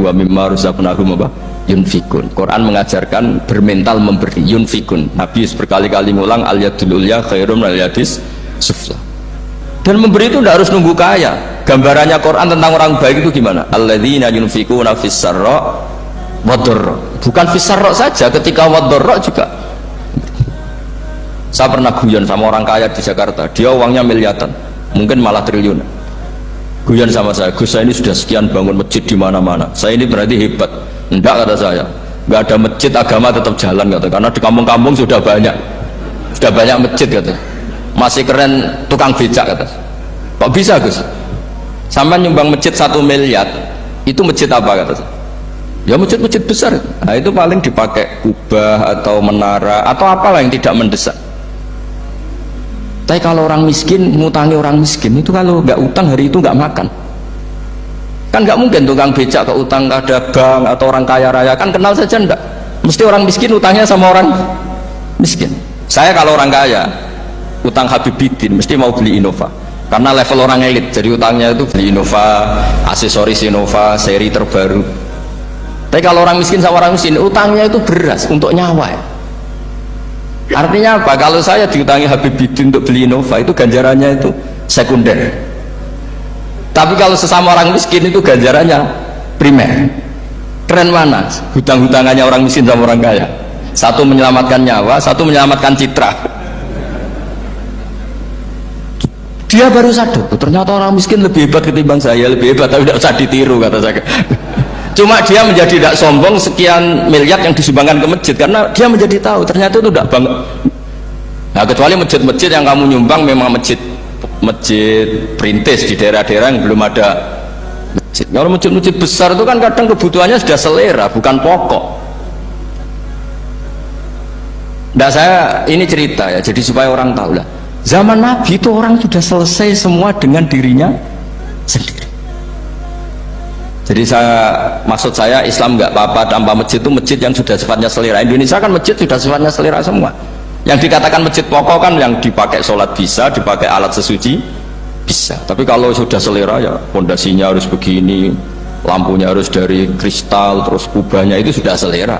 wa mimma razaqnahum apa yunfikun. Quran mengajarkan bermental memberi, yunfikun. Nabi berkali-kali ngulang al yadul ulya khairum al yadis sufla. Dan memberi itu tidak harus nunggu kaya. Gambarannya Quran tentang orang baik itu gimana? Alladzina yunfikuna fis sarra wadharra. Bukan fis sarra saja, ketika wadharra juga. Saya pernah guyon sama orang kaya di Jakarta, dia uangnya miliaran, mungkin malah triliunan. Guyon sama saya, Gus, saya ini sudah sekian bangun masjid di mana-mana, saya ini berarti hebat. Enggak, kata saya, nggak ada masjid, agama tetap jalan, kata, karena di kampung-kampung sudah banyak masjid, kata. Masih keren tukang becak, kata. Kok bisa, Gus? Sampai nyumbang masjid 1 miliar, itu masjid apa, kata? Ya masjid-masjid besar. Nah itu paling dipakai kubah atau menara atau apalah yang tidak mendesak. Tapi kalau orang miskin ngutangi orang miskin itu, kalau nggak utang hari itu nggak makan. Kan nggak mungkin tukang becak ke utang ada bank atau orang kaya raya, kan kenal saja enggak. Mesti orang miskin utangnya sama orang miskin. Saya kalau orang kaya utang Habibidin mesti mau beli Innova karena level orang elit, jadi utangnya itu beli Innova, aksesoris Innova seri terbaru. Tapi kalau orang miskin sama orang miskin utangnya itu beras untuk nyawa ya. Artinya apa? Kalau saya diutangi Habibidin untuk beli Innova itu ganjarannya itu sekunder. Tapi kalau sesama orang miskin itu ganjarannya primer. Keren mana? Hutang-hutangannya orang miskin sama orang kaya. Satu menyelamatkan nyawa, satu menyelamatkan citra. Dia baru sadar, ternyata orang miskin lebih hebat ketimbang saya, lebih hebat, tapi tidak usah ditiru, kata saya. Cuma dia menjadi tidak sombong sekian miliar yang disumbangkan ke masjid, karena dia menjadi tahu ternyata itu tidak bangga. Nah kecuali masjid-masjid yang kamu nyumbang memang masjid perintis di daerah-daerah yang belum ada masjid. Kalau masjid-masjid besar itu kan kadang kebutuhannya sudah selera, bukan pokok. Nah saya ini cerita ya, jadi supaya orang tahu lah. Zaman Nabi itu orang sudah selesai semua dengan dirinya sendiri. Jadi maksud saya Islam nggak apa-apa tanpa masjid, itu masjid yang sudah sifatnya selera. Indonesia kan masjid sudah sifatnya selera semua. Yang dikatakan masjid pokok kan yang dipakai sholat bisa, dipakai alat sesuci bisa. Tapi kalau sudah selera ya pondasinya harus begini, lampunya harus dari kristal, terus kubahnya itu sudah selera.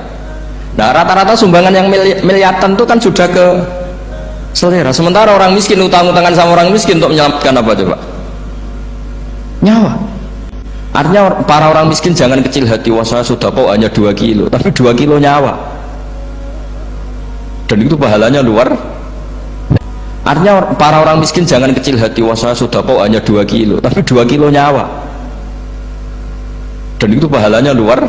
Nah rata-rata sumbangan yang miliatan itu kan sudah ke selera. Sementara orang miskin utang-utangan sama orang miskin untuk menyelamatkan apa coba? Nyawa. Artinya para orang miskin jangan kecil hati, wah saya sudah kok hanya 2 kilo, tapi 2 kilo nyawa. Dan itu pahalanya luar. Artinya para orang miskin jangan kecil hati, wah saya sudah kok hanya 2 kilo, tapi 2 kilo nyawa. Dan itu pahalanya luar